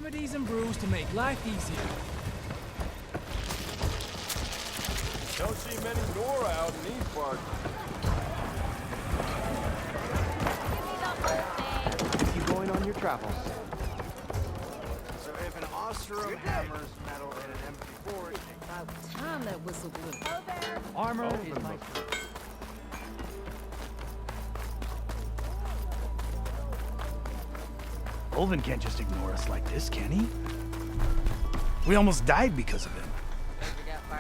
Remedies and brews to make life easier. Don't see many Nora out in these parts. Keep you going on your travels. So if an Ostrom hammers metal in an empty forge, About time that whistle blew. Armor is my... Olvin can't just ignore us like this, can he? We almost died because of him.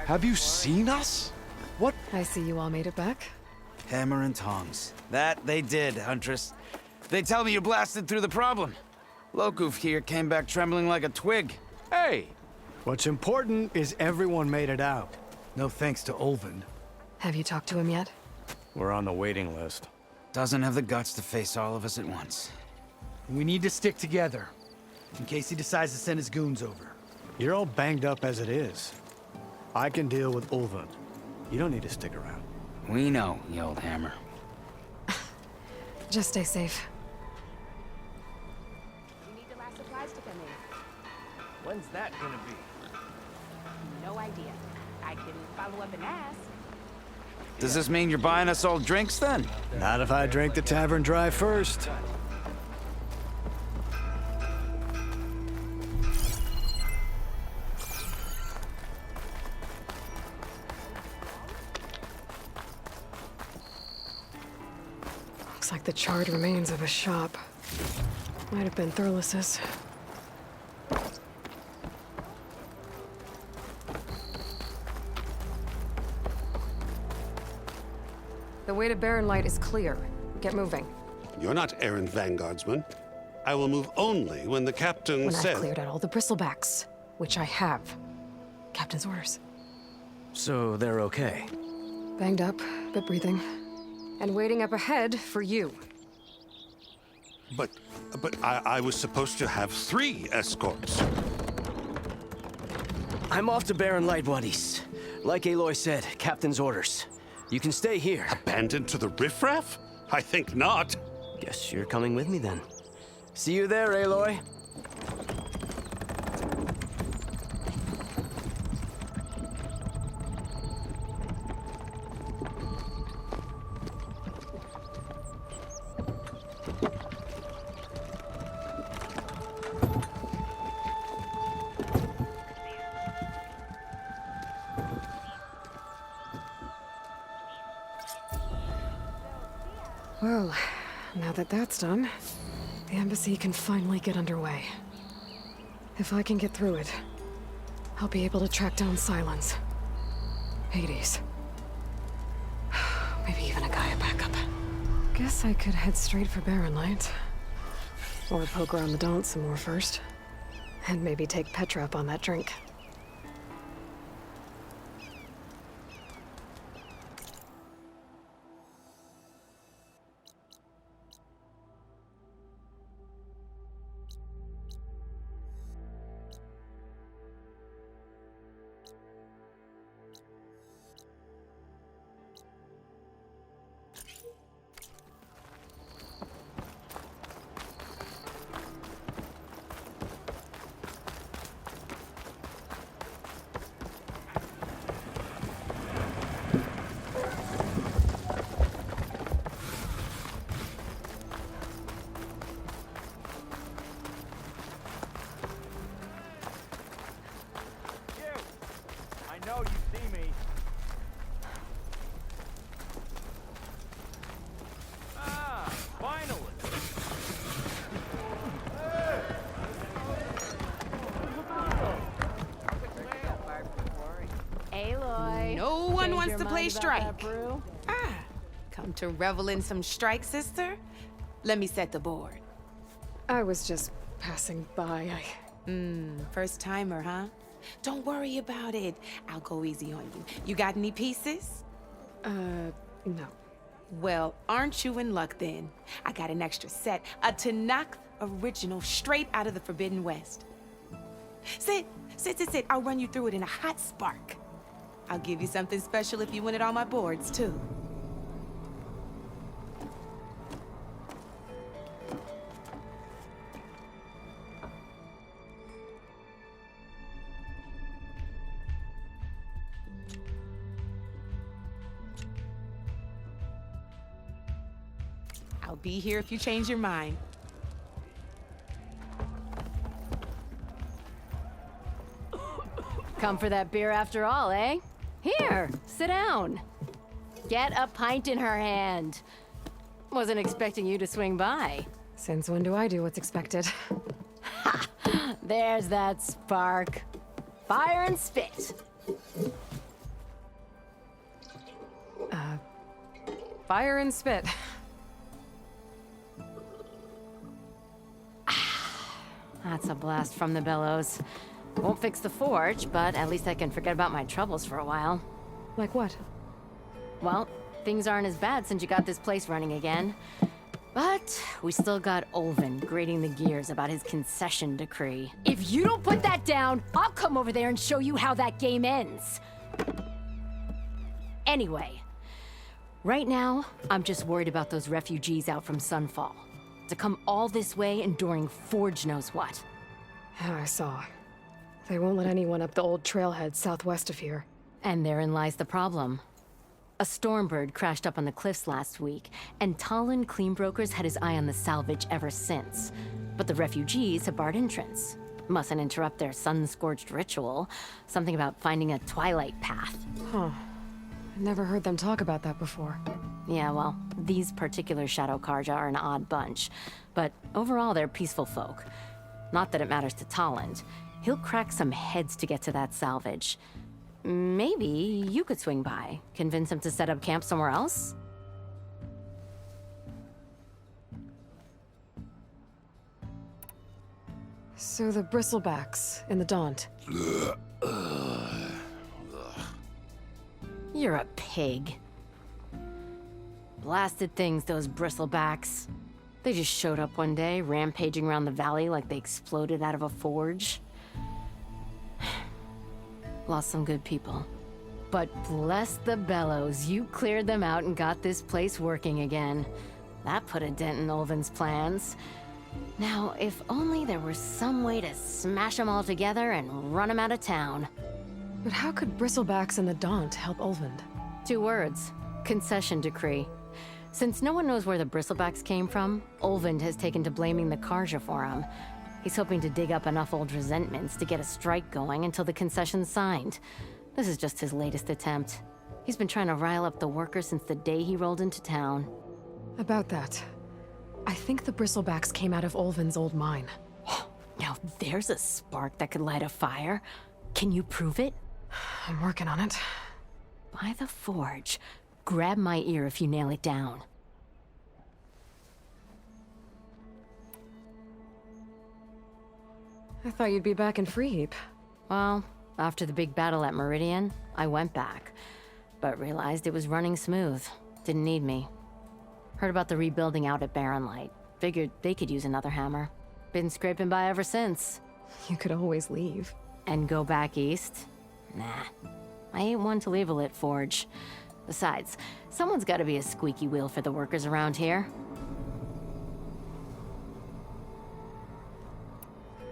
Have you seen us? What? I see you all made it back. Hammer and tongs. That they did, Huntress. They tell me you blasted through the problem. Lokuf here came back trembling like a twig. Hey! What's important is everyone made it out. No thanks to Olvin. Have you talked to him yet? We're on the waiting list. Doesn't have the guts to face all of us at once. We need to stick together, in case he decides to send his goons over. You're all banged up as it is. I can deal with Ulvan. You don't need to stick around. We know, you old hammer. Just stay safe. You need the last supplies to come in. When's that gonna be? No idea. I can follow up and ask. Does this mean you're buying us all drinks then? Not if I drink the tavern dry first. Looks like the charred remains of a shop. Might have been Thurles's. The way to Barren Light is clear. Get moving. You're not errant vanguardsman. I will move only when the captain When says... I've cleared out all the bristlebacks, which I have. Captain's orders. So they're okay. Banged up, but breathing. And waiting up ahead for you. But I was supposed to have 3 escorts. I'm off to Barren Light, buddies. Like Aloy said, Captain's orders. You can stay here. Abandoned to the riffraff? I think not. Guess you're coming with me then. See you there, Aloy. Well, now that that's done, the embassy can finally get underway. If I can get through it, I'll be able to track down Silence. Hades. Maybe even a Gaia backup. Guess I could head straight for Barren Light. Or poke around the Daunt some more first. And maybe take Petra up on that drink. I know you see me. Ah, finally. Aloy. No one change wants your to play mind about strike. that brew? Ah, come to revel in some strike, sister? Let me set the board. I was just passing by. First timer, huh? Don't worry about it. I'll go easy on you. You got any pieces? No. Well, aren't you in luck then? I got an extra set, a Tanakh original straight out of the Forbidden West. Sit. I'll run you through it in a hot spark. I'll give you something special if you win it on my boards, too. I'll be here if you change your mind. Come for that beer after all, eh? Here, sit down. Get a pint in her hand. Wasn't expecting you to swing by. Since when do I do what's expected? Ha! There's that spark. Fire and spit. Fire and spit. That's a blast from the bellows. Won't fix the forge, but at least I can forget about my troubles for a while. Like what? Well, things aren't as bad since you got this place running again. But we still got Olvin grating the gears about his concession decree. If you don't put that down, I'll come over there and show you how that game ends. Anyway, right now, I'm just worried about those refugees out from Sunfall. To come all this way enduring Forge knows what. Yeah, I saw. They won't let anyone up the old trailhead southwest of here. And therein lies the problem. A Stormbird crashed up on the cliffs last week, and Talon Cleanbrokers had his eye on the salvage ever since. But the refugees have barred entrance. Mustn't interrupt their sun-scorched ritual. Something about finding a twilight path. Huh. I never heard them talk about that before. Yeah, well, these particular Shadow Karja are an odd bunch. But overall, they're peaceful folk. Not that it matters to Talon. He'll crack some heads to get to that salvage. Maybe you could swing by, convince him to set up camp somewhere else? So the bristlebacks in the Daunt. You're a pig. Blasted things, those bristlebacks. They just showed up one day, rampaging around the valley like they exploded out of a forge. Lost some good people. But bless the bellows, you cleared them out and got this place working again. That put a dent in Olvin's plans. Now, if only there was some way to smash them all together and run them out of town. But how could bristlebacks in the Daunt help Olvind? 2 words. Concession decree. Since no one knows where the bristlebacks came from, Olvind has taken to blaming the Karja for them. He's hoping to dig up enough old resentments to get a strike going until the concession's signed. This is just his latest attempt. He's been trying to rile up the workers since the day he rolled into town. About that, I think the bristlebacks came out of Olvin's old mine. Now there's a spark that could light a fire. Can you prove it? I'm working on it. By the forge. Grab my ear if you nail it down. I thought you'd be back in Freeheap. Well, after the big battle at Meridian, I went back. But realized it was running smooth. Didn't need me. Heard about the rebuilding out at Barren Light. Figured they could use another hammer. Been scraping by ever since. You could always leave. And go back east? Nah. I ain't one to leave a lit forge. Besides, someone's gotta be a squeaky wheel for the workers around here.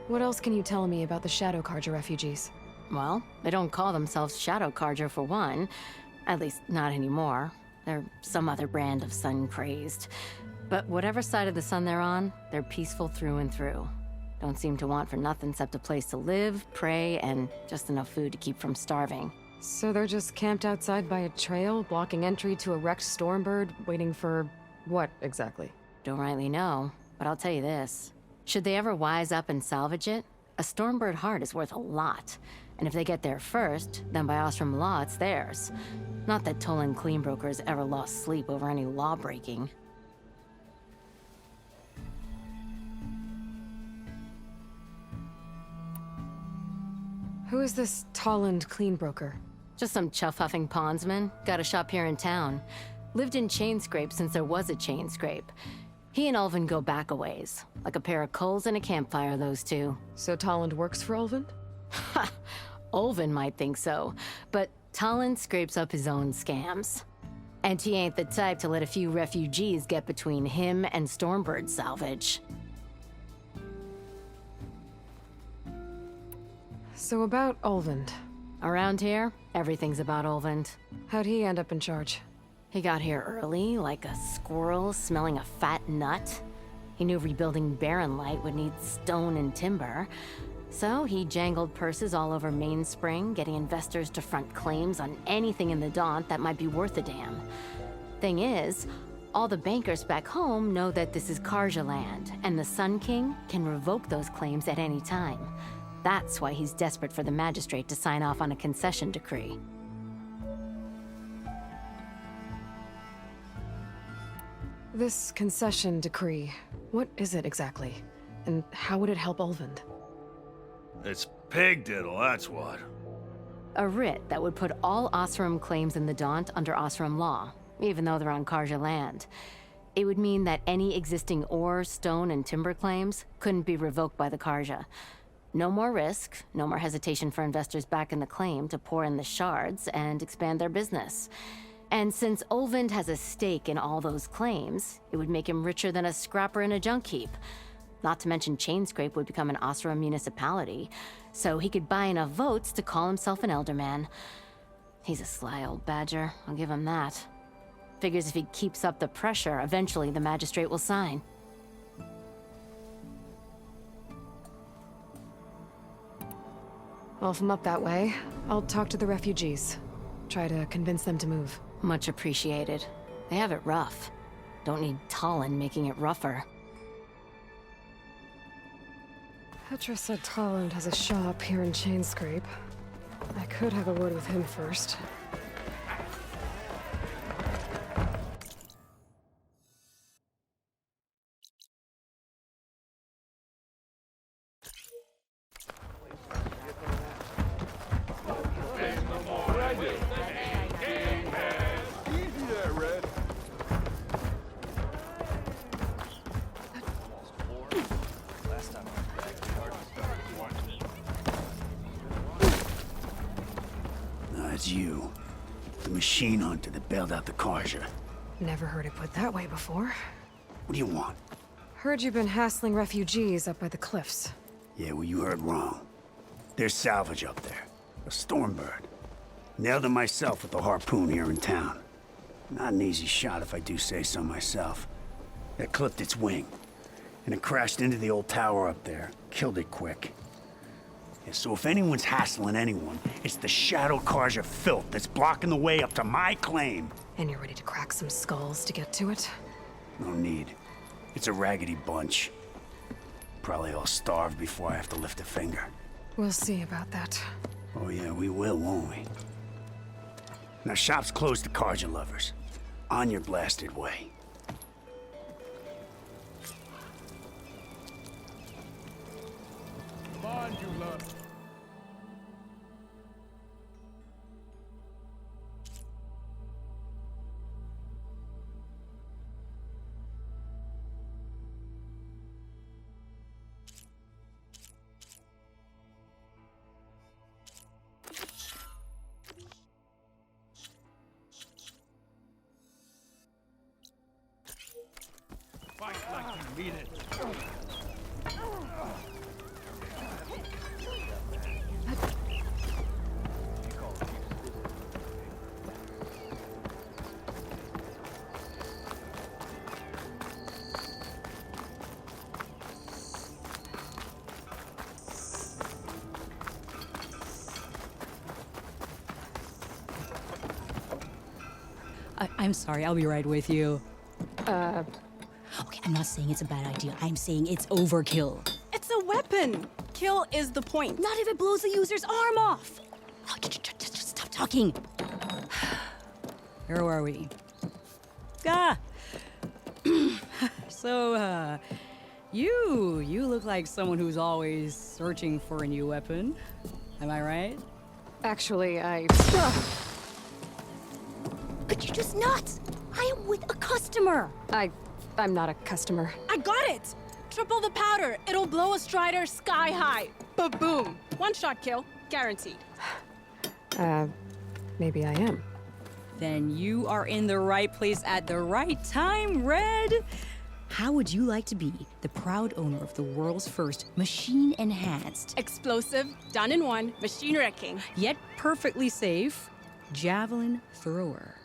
What else can you tell me about the Shadow Karja refugees? Well, they don't call themselves Shadow Karja for one. At least, not anymore. They're some other brand of sun-crazed. But whatever side of the sun they're on, they're peaceful through and through. Don't seem to want for nothing except a place to live, pray, and just enough food to keep from starving. So they're just camped outside by a trail, blocking entry to a wrecked Stormbird, waiting for what exactly? Don't rightly know, but I'll tell you this. Should they ever wise up and salvage it, a Stormbird heart is worth a lot. And if they get there first, then by Ostrom law, it's theirs. Not that Tolan Cleanbrokers ever lost sleep over any law breaking. Who is this Tolland Cleanbroker? Just some chuff-huffing pondsman. Got a shop here in town. Lived in Chainscrape since there was a Chainscrape. He and Ulvin go back a ways. Like a pair of coals and a campfire, those two. So Tolland works for Ulvin? Ha! Ulvin might think so, but Talon scrapes up his own scams. And he ain't the type to let a few refugees get between him and Stormbird salvage. So about Ulvin. Around here, everything's about Ulvin. How'd he end up in charge? He got here early, like a squirrel smelling a fat nut. He knew rebuilding Barren Light would need stone and timber. So he jangled purses all over Mainspring, getting investors to front claims on anything in the Daunt that might be worth a damn. Thing is, all the bankers back home know that this is Karja land, and the Sun King can revoke those claims at any time. That's why he's desperate for the magistrate to sign off on a concession decree. This concession decree, what is it exactly? And how would it help Ulvund? It's pig diddle, that's what. A writ that would put all Osram claims in the Daunt under Osram law, even though they're on Karja land. It would mean that any existing ore, stone, and timber claims couldn't be revoked by the Karja. No more risk, no more hesitation for investors back in the claim to pour in the shards and expand their business. And since Ulvund has a stake in all those claims, it would make him richer than a scrapper in a junk heap. Not to mention Chainscrape would become an Osram municipality, so he could buy enough votes to call himself an Elderman. He's a sly old badger, I'll give him that. Figures if he keeps up the pressure, eventually the magistrate will sign. Well, if I'm up that way, I'll talk to the refugees. Try to convince them to move. Much appreciated. They have it rough. Don't need Talon making it rougher. Petra said Talland has a shop here in Chainscrape. I could have a word with him first. It's you. The machine hunter that bailed out the Karja. Never heard it put that way before. What do you want? Heard you've been hassling refugees up by the cliffs. Yeah, well, you heard wrong. There's salvage up there. A Stormbird. Nailed him myself with a harpoon here in town. Not an easy shot if I do say so myself. That clipped its wing. And it crashed into the old tower up there. Killed it quick. Yeah, so if anyone's hassling anyone, it's the Shadow Karja filth that's blocking the way up to my claim. And you're ready to crack some skulls to get to it? No need. It's a raggedy bunch. Probably all starved before I have to lift a finger. We'll see about that. Oh yeah, we will, won't we? Now shop's closed to Karja lovers. On your blasted way. Come on, you love. Fight like you mean it. I'm sorry, I'll be right with you. Okay, I'm not saying it's a bad idea. I'm saying it's overkill. It's a weapon. Kill is the point. Not if it blows the user's arm off. Oh, just stop talking. Where were we? So, you look like someone who's always searching for a new weapon. Am I right? Actually, But you're just nuts. I am with a customer. I'm not a customer. I got it. Triple the powder. It'll blow a Strider sky high. Ba-boom. One shot kill. Guaranteed. Maybe I am. Then you are in the right place at the right time, Red. How would you like to be the proud owner of the world's first machine-enhanced, explosive, done in one, machine wrecking, yet perfectly safe, javelin thrower?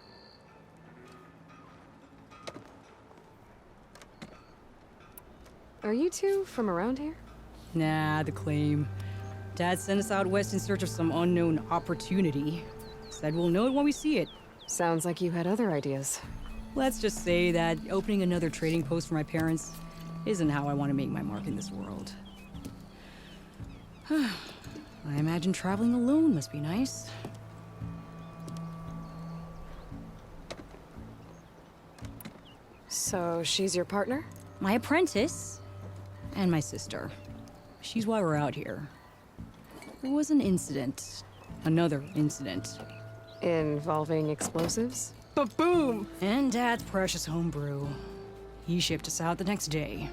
Are you two from around here? Nah, the claim. Dad sent us out west in search of some unknown opportunity. Said we'll know it when we see it. Sounds like you had other ideas. Let's just say that opening another trading post for my parents isn't how I want to make my mark in this world. I imagine traveling alone must be nice. So she's your partner? My apprentice and my sister. She's why we're out here. There was an incident. Another incident. Involving explosives? Ba-boom! And Dad's precious homebrew. He shipped us out the next day.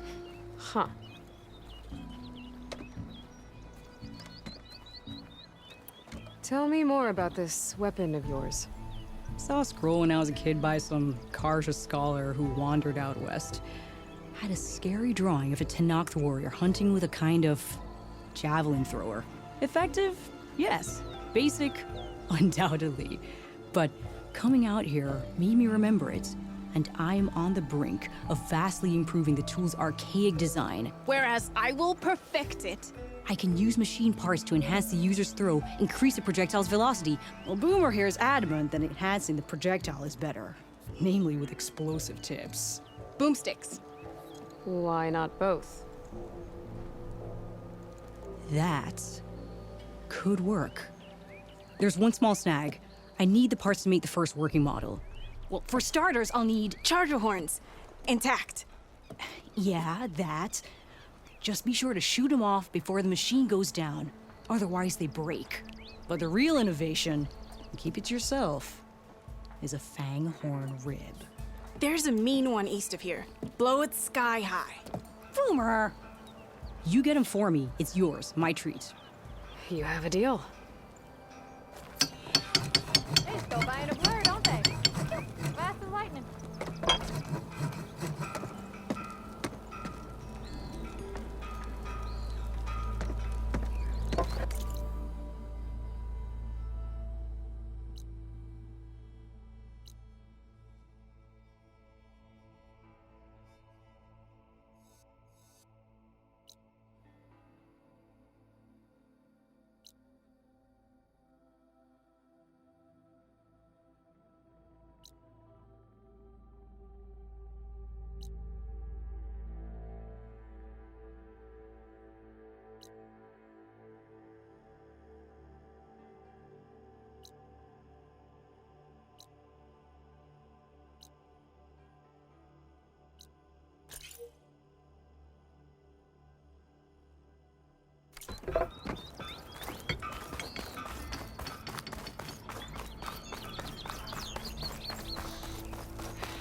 Huh. Tell me more about this weapon of yours. Saw a scroll when I was a kid by some Karja scholar who wandered out west. Had a scary drawing of a Tenakth warrior hunting with a kind of javelin thrower. Effective? Yes. Basic? Undoubtedly. But coming out here made me remember it, and I'm on the brink of vastly improving the tool's archaic design. Whereas I will perfect it. I can use machine parts to enhance the user's throw, increase the projectile's velocity. Well, Boomer here is adamant that enhancing the projectile is better. Namely with explosive tips. Boomsticks. Why not both? That could work. There's one small snag. I need the parts to make the first working model. Well, for starters, I'll need charger horns. Intact. Yeah, that. Just be sure to shoot them off before the machine goes down. Otherwise, they break. But the real innovation, and keep it to yourself, is a fang horn rib. There's a mean one east of here. Blow it sky high. Boomer! You get him for me. It's yours. My treat. You have a deal. They just go by in a blur, don't they? Fast as lightning.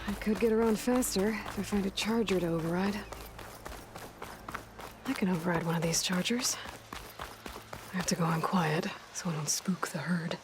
I could get around faster if I find a charger to override. I can override one of these chargers. I have to go on quiet so I don't spook the herd.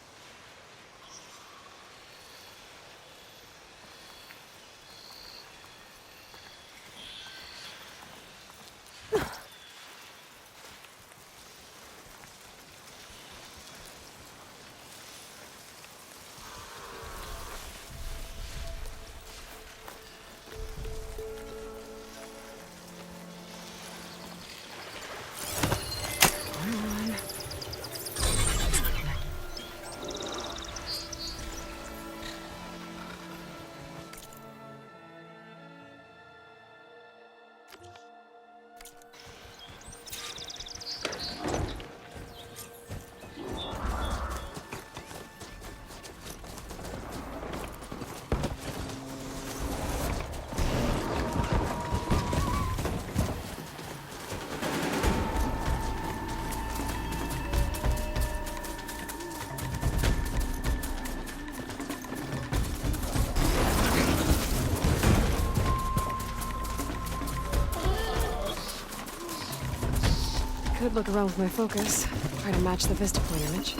Could look around with my focus, try to match the vista point image.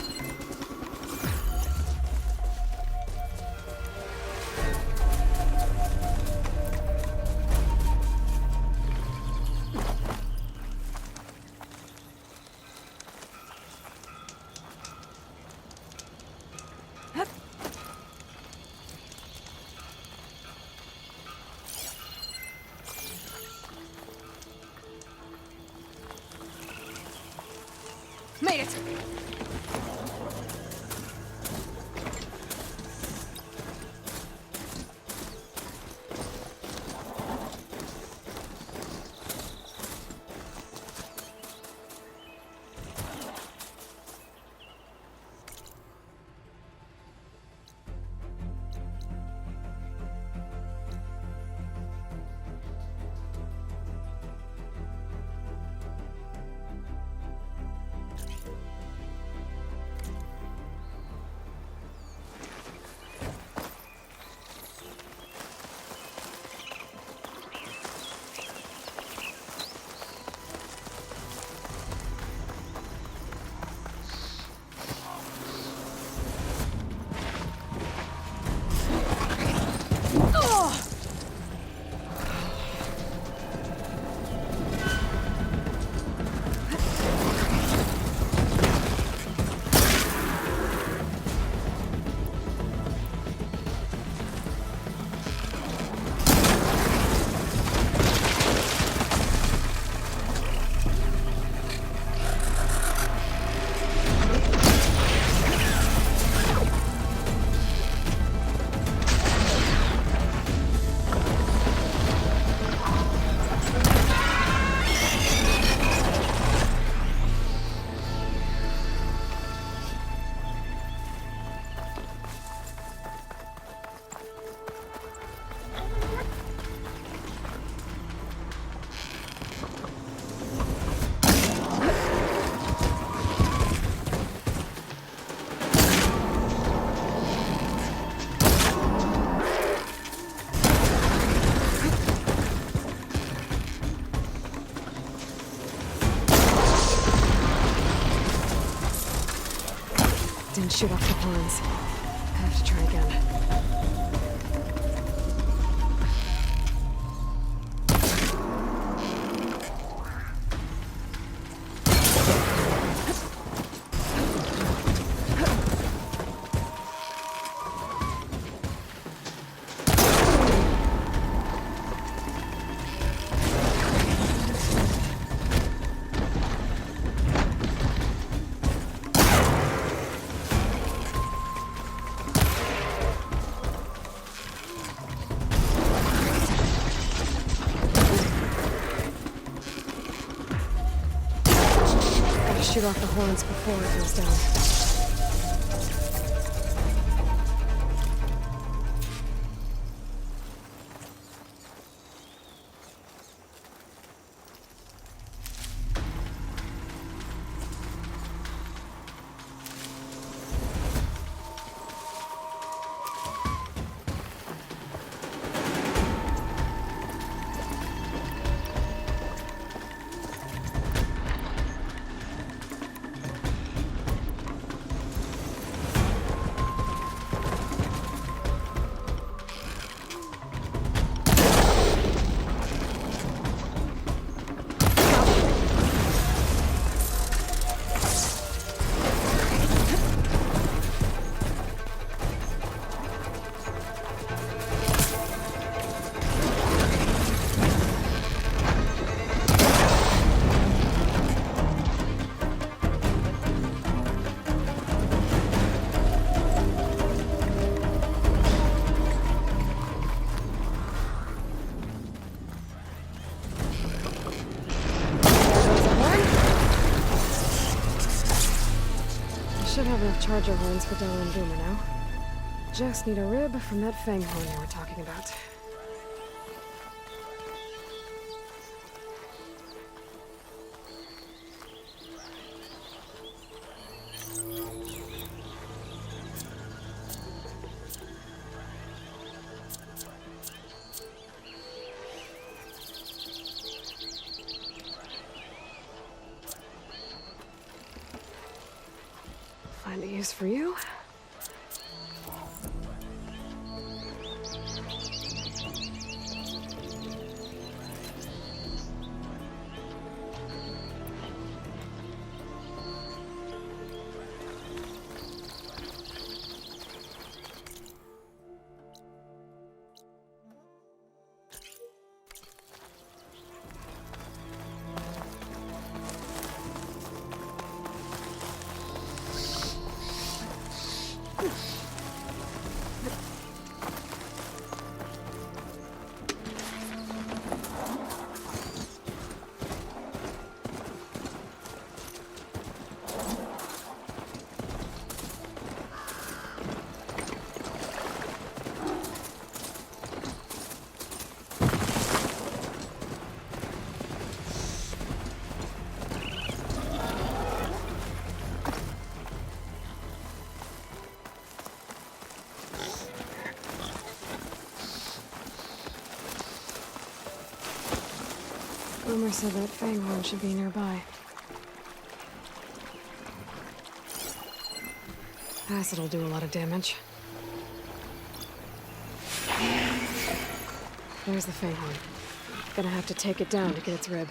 didn't shoot off the horns. I have to try again. Shoot off the horns before it goes down. Should have enough charger horns for Della and Boomer now. Just need a rib from that fang horn you were talking about. Find a use for you. Boomer said that fang horn should be nearby. Acid'll do a lot of damage. There's the fang horn. Gonna have to take it down to get its rib.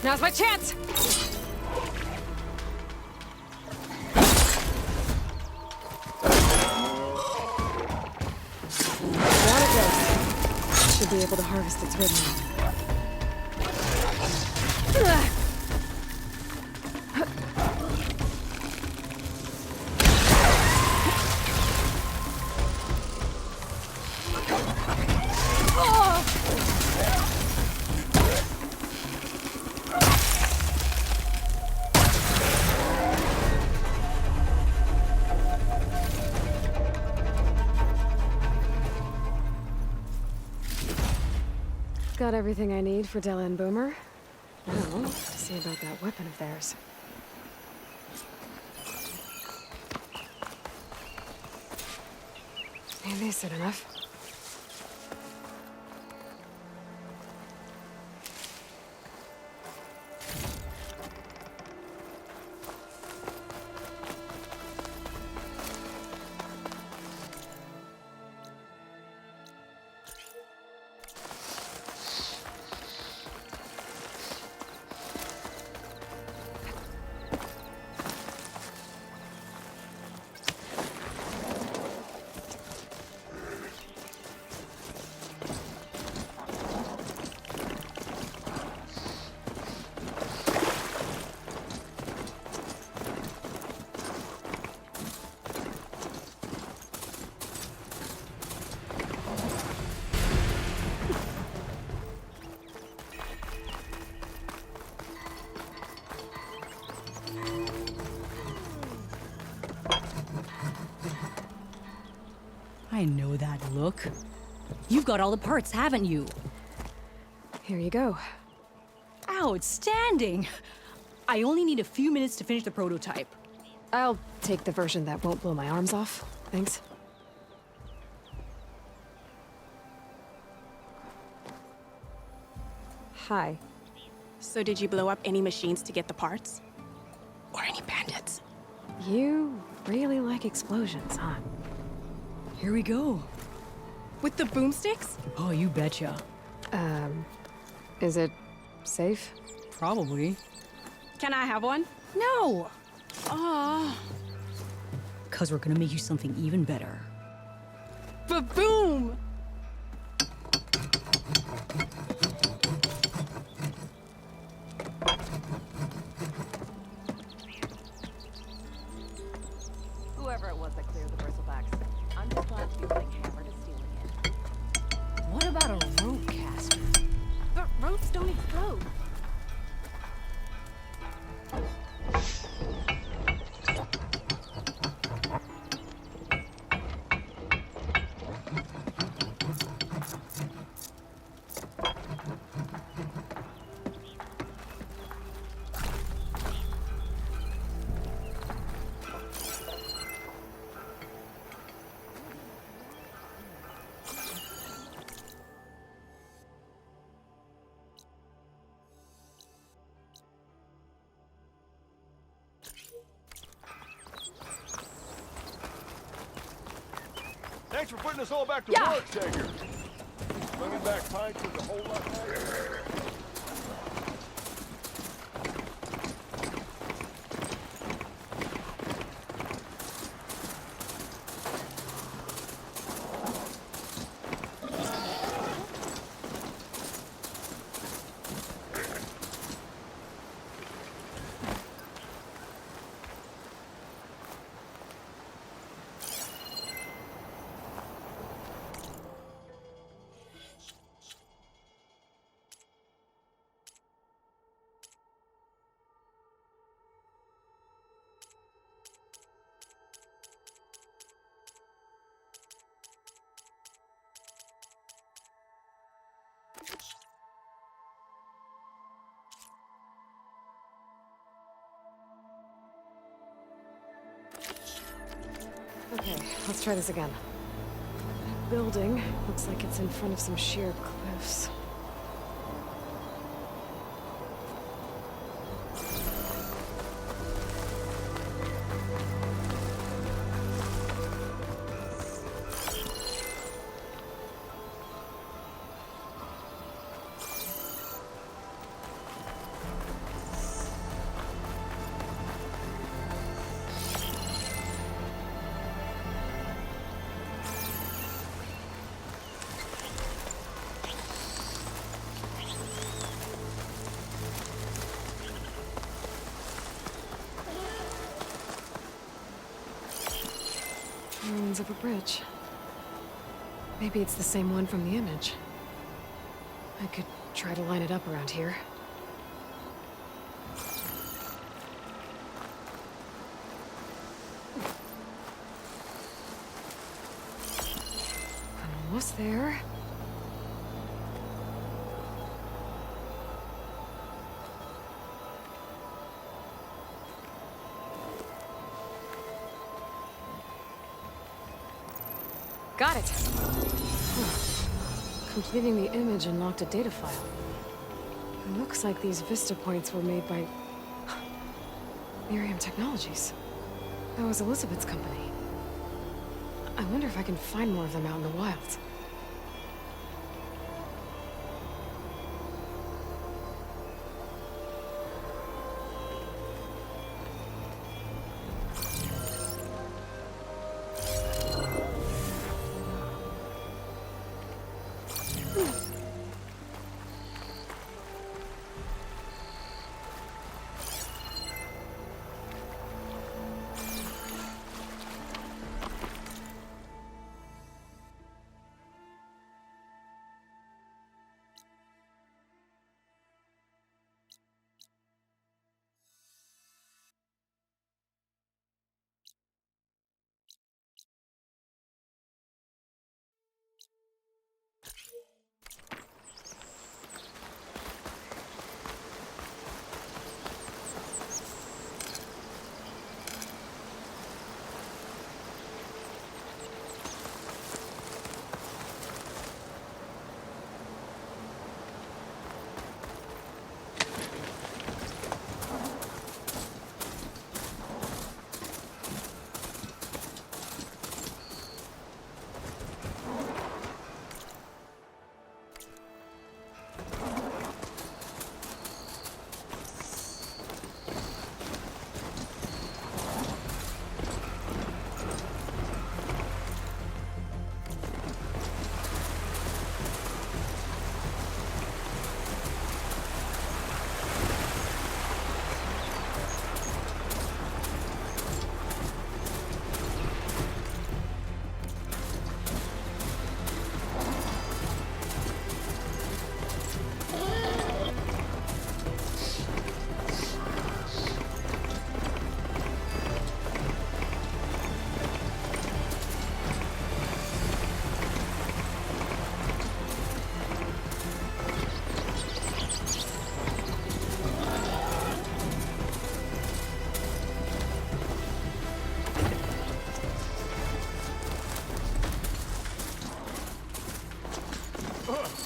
Now's my chance! Down it goes. Should be able to harvest its rid now. Got everything I need for Della and Boomer. Now, to see about that weapon of theirs. Maybe that's enough. I know that look. You've got all the parts, haven't you? Here you go. Outstanding! I only need a few minutes to finish the prototype. I'll take the version that won't blow my arms off. Thanks. Hi. So did you blow up any machines to get the parts? Or any bandits? You really like explosions, huh? Here we go. With the boomsticks? Oh, you betcha. Is it safe? Probably. Can I have one? No! Cause we're gonna make you something even better. Ba-boom! Whoever it was that cleared the bristlebacks, I'm just glad to be putting hammer to stealing it. What about a rope caster? But ropes don't explode. Thanks for putting us all back to work, Sager. Bringing back pints is a whole lot better. Okay, let's try this again. Building looks like it's in front of some sheer cliffs. Ruins of a bridge. Maybe it's the same one from the image. I could try to line it up around here. Almost there. Got it! Completing the image unlocked a data file. It looks like these Vista points were made by... Miriam Technologies. That was Elizabeth's company. I wonder if I can find more of them out in the wild.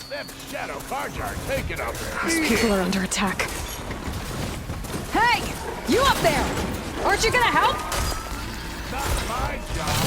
Them shadow cars are taking up. Those people are under attack. Hey! You up there! Aren't you gonna help? Not my job.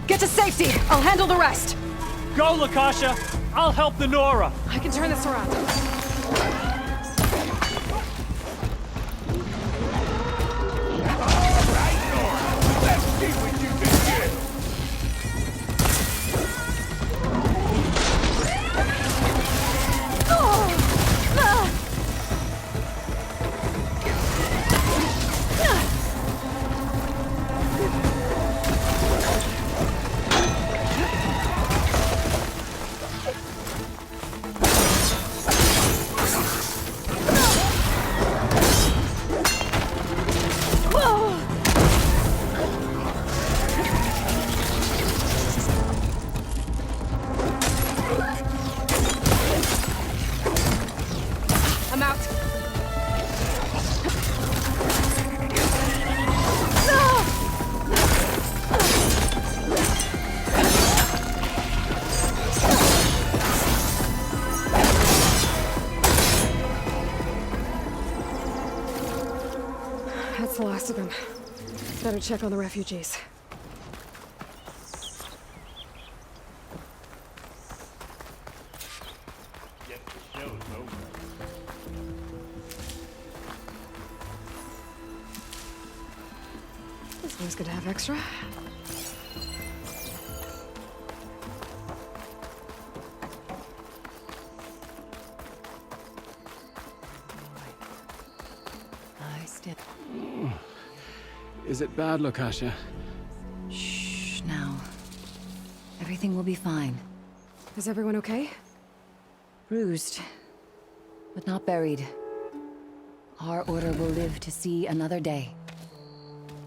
Get to safety! I'll handle the rest! Go, Lakasha! I'll help the Nora! I can turn this around. I'm out. That's the last of them. Better check on the refugees. This one's gonna have extra. Is it bad, Lakasha? Shh, now. Everything will be fine. Is everyone okay? Bruised, but not buried. Our order will live to see another day.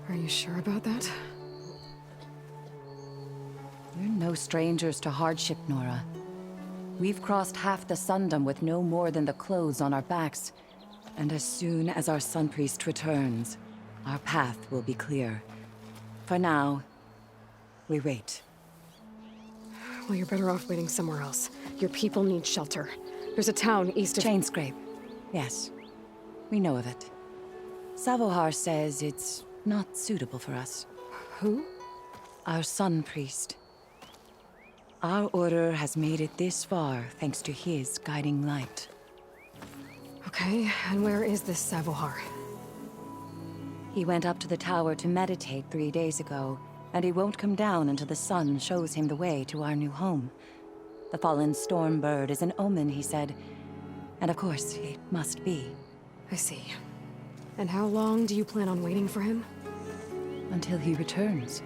Are you sure about that? We're no strangers to hardship, Nora. We've crossed half the Sundom with no more than the clothes on our backs. And as soon as our Sun Priest returns, our path will be clear. For now, we wait. Well, you're better off waiting somewhere else. Your people need shelter. There's a town east of... Chainscrape. Yes. We know of it. Savohar says it's not suitable for us. Who? Our Sun Priest. Our order has made it this far thanks to his guiding light. Okay, and where is this Savohar? He went up to the tower to meditate 3 days ago, and he won't come down until the sun shows him the way to our new home. The fallen storm bird is an omen, he said. And of course, it must be. I see. And how long do you plan on waiting for him? Until he returns.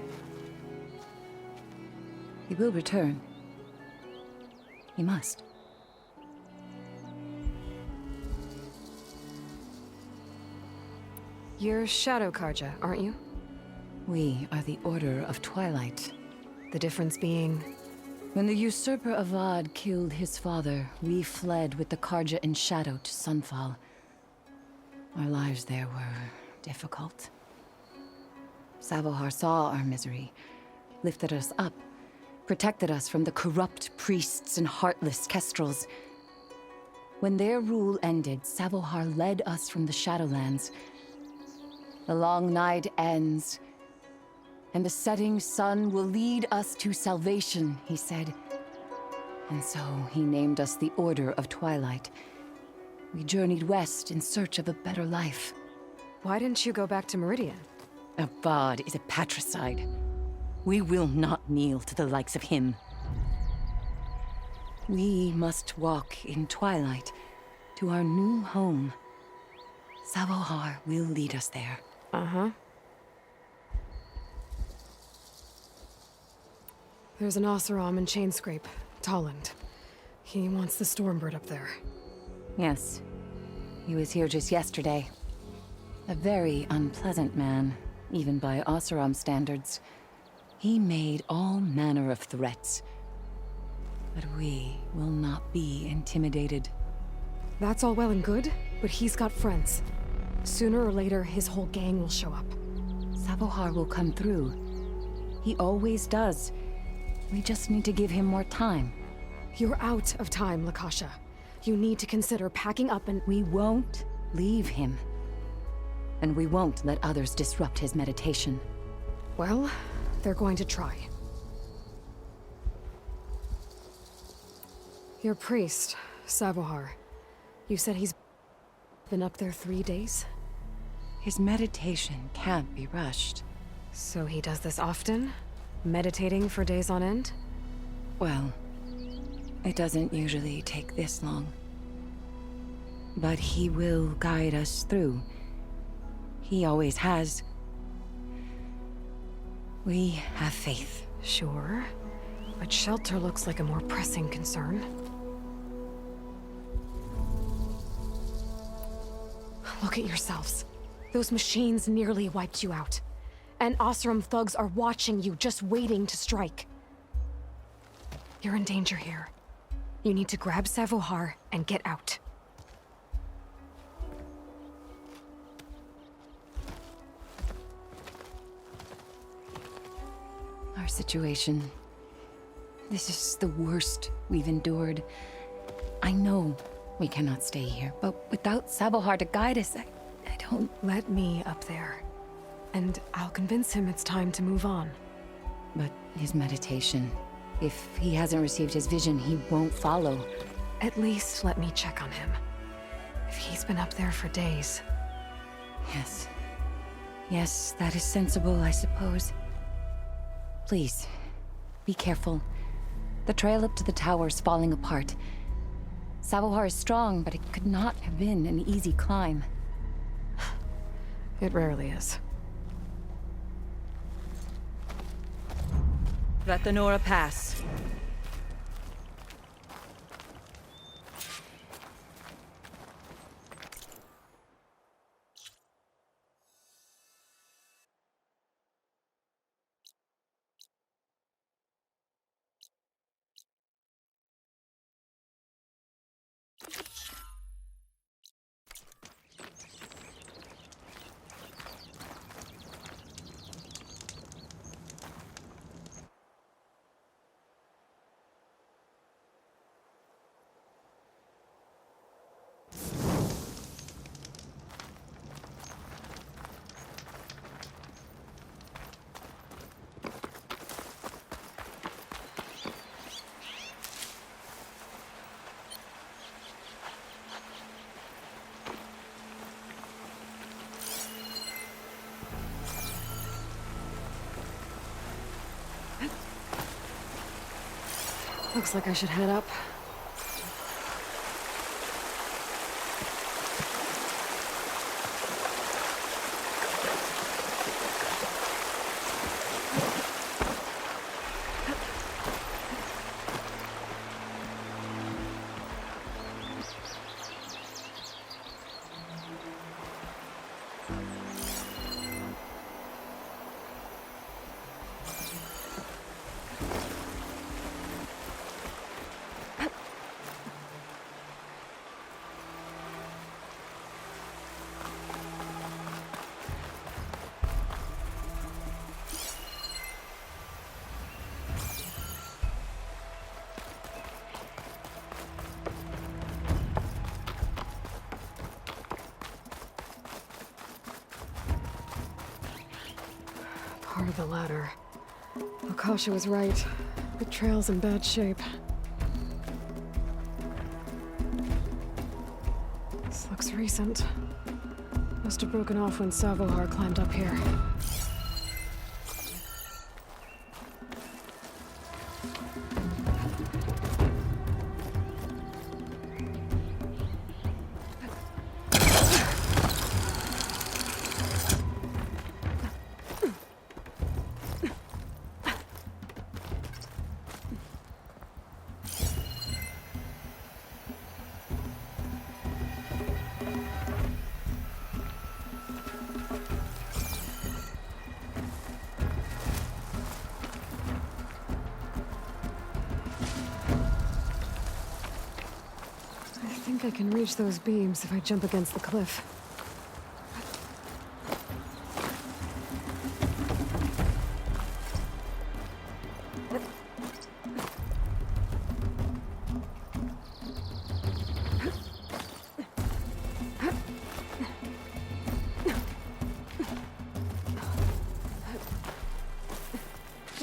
He will return. He must. You're Shadow Karja, aren't you? We are the Order of Twilight. The difference being... When the usurper Avad killed his father, we fled with the Karja in Shadow to Sunfall. Our lives there were difficult. Savohar saw our misery, lifted us up, protected us from the corrupt priests and heartless kestrels. When their rule ended, Savohar led us from the Shadowlands. The long night ends, and the setting sun will lead us to salvation, he said. And so he named us the Order of Twilight. We journeyed west in search of a better life. Why didn't you go back to Meridian? Avad is a patricide. We will not kneel to the likes of him. We must walk in twilight to our new home. Savohar will lead us there. Uh-huh. There's an Oseram in Chainscrape, Tolland. He wants the Stormbird up there. Yes. He was here just yesterday. A very unpleasant man, even by Oseram standards. He made all manner of threats. But we will not be intimidated. That's all well and good, but he's got friends. Sooner or later, his whole gang will show up. Savohar will come through. He always does. We just need to give him more time. You're out of time, Lakasha. You need to consider packing up and— We won't leave him. And we won't let others disrupt his meditation. Well, they're going to try. Your priest, Savohar. You said he's been up there 3 days? His meditation can't be rushed. So he does this often? Meditating for days on end? Well, it doesn't usually take this long. But he will guide us through. He always has. We have faith. Sure. But shelter looks like a more pressing concern. Look at yourselves. Those machines nearly wiped you out. And Oseram thugs are watching you, just waiting to strike. You're in danger here. You need to grab Savohar and get out. Our situation. This is the worst we've endured. I know we cannot stay here, but without Savohar to guide us, I don't... Let me up there. And I'll convince him it's time to move on. But his meditation... If he hasn't received his vision, he won't follow. At least let me check on him. If he's been up there for days. Yes. Yes, that is sensible, I suppose. Please, be careful. The trail up to the tower is falling apart. Savohar is strong, but it could not have been an easy climb. It rarely is. Let the Nora pass. Looks like I should head up. Part of the ladder. Akasha was right. The trail's in bad shape. This looks recent. Must have broken off when Savohar climbed up here. I think I can reach those beams if I jump against the cliff.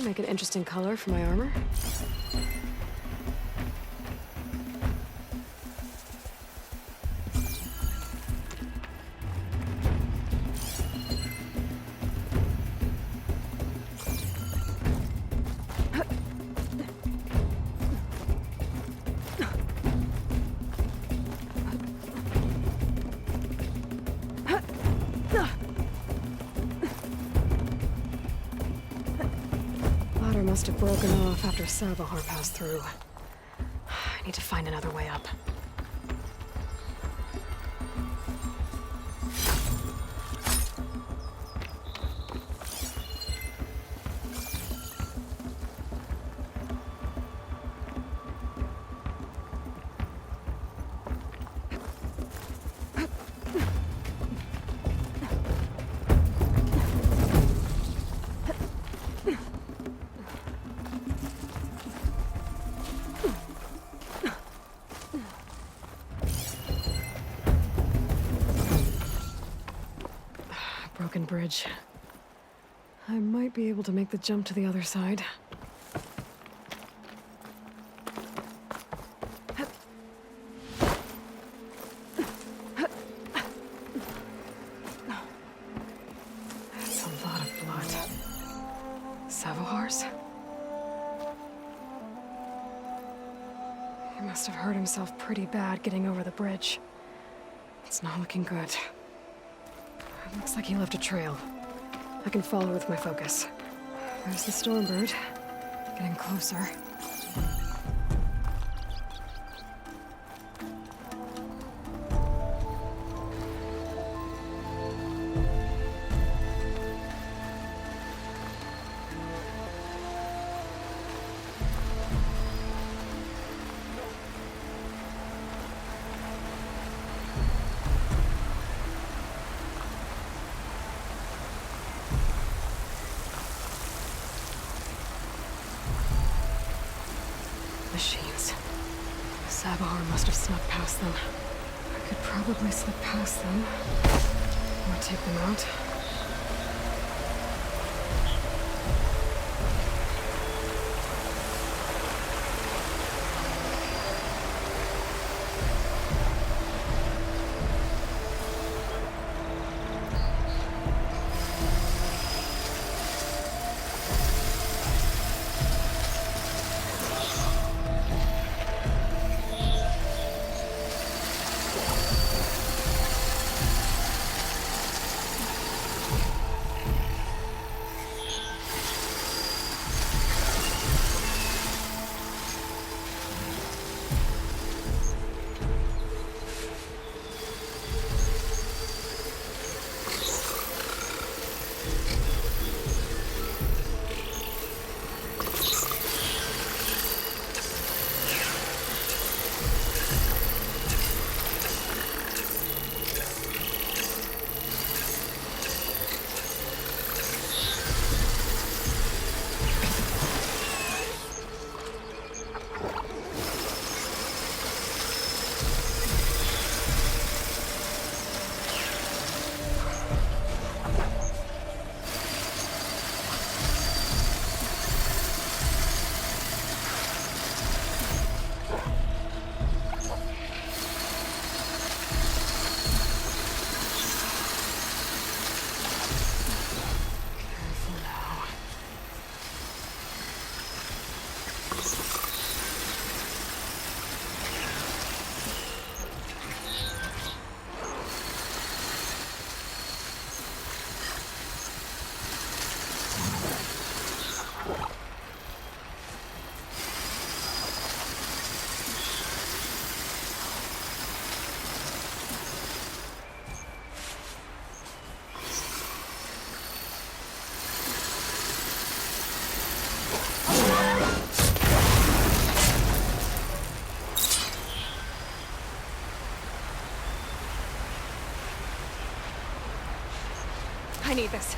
That'll make an interesting color for my armor. Ladder must have broken off after Savahar passed through. I need to find another way up. Broken bridge. I might be able to make the jump to the other side. That's a lot of blood. Savohar's? He must have hurt himself pretty bad getting over the bridge. It's not looking good. Looks like he left a trail. I can follow with my focus. There's the Stormbird. Getting closer. Machines. Savahar must have snuck past them. I could probably slip past them. Or take them out. I need this.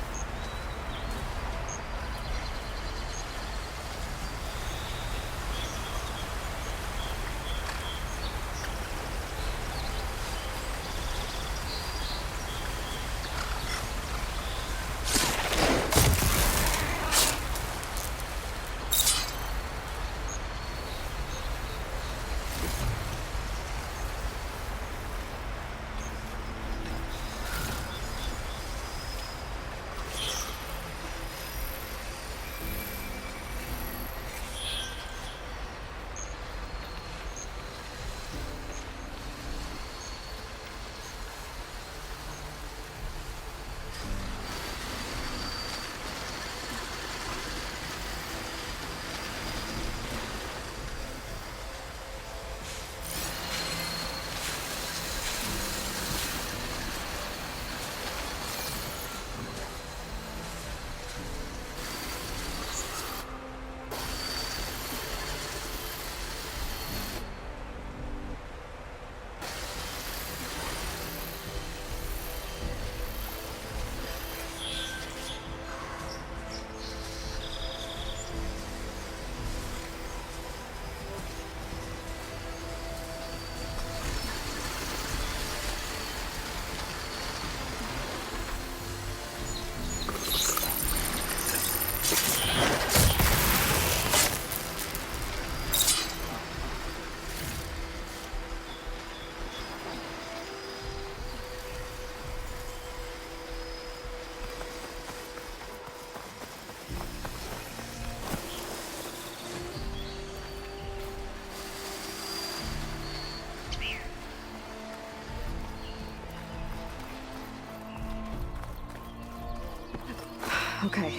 Okay.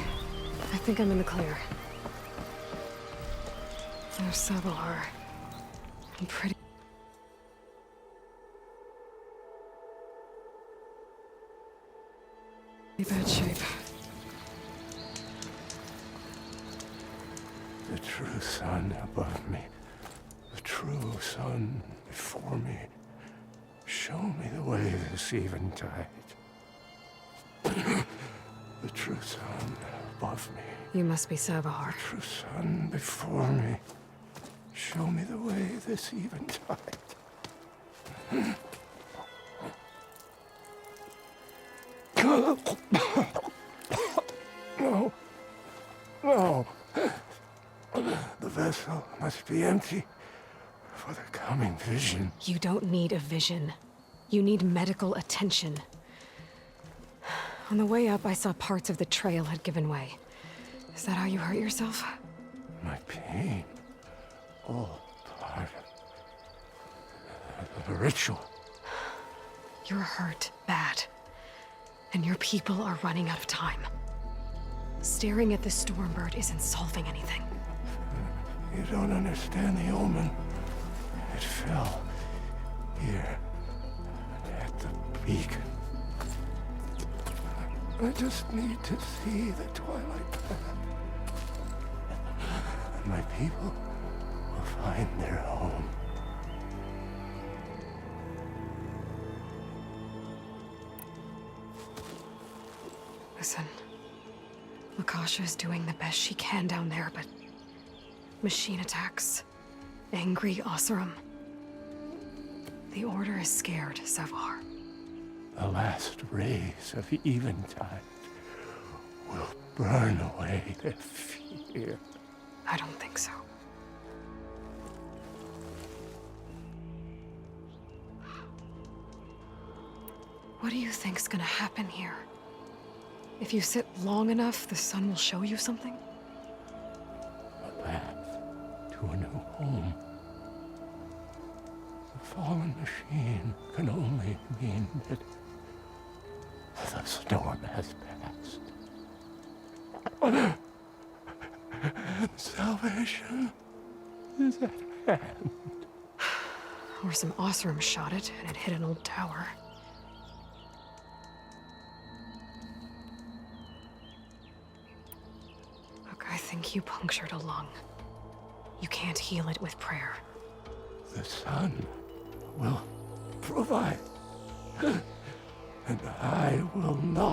I think I'm in the clear. There's Sabohar. I'm pretty... bad shape. The true sun above me. The true sun before me. Show me the way this eventide. The true sun above me. You must be Sabohar. The true sun before me. Show me the way this eventide. No. No. The vessel must be empty for the coming vision. You don't need a vision. You need medical attention. On the way up, I saw parts of the trail had given way. Is that how you hurt yourself? My pain. All part of the ritual. You're hurt bad. And your people are running out of time. Staring at the Stormbird isn't solving anything. You don't understand the omen. It fell here at the beacon. I just need to see the twilight path. And my people will find their home. Listen, Lakasha is doing the best she can down there, but machine attacks, angry Oseram. The Order is scared, Savar. The last rays of eventide will burn away their fear. I don't think so. What do you think's gonna happen here? If you sit long enough, the sun will show you something? A path to a new home. The fallen machine can only mean that the storm has passed. And salvation is at hand. Or some Oseram shot it, and it hit an old tower. Look, I think you punctured a lung. You can't heal it with prayer. The sun will provide. And I will not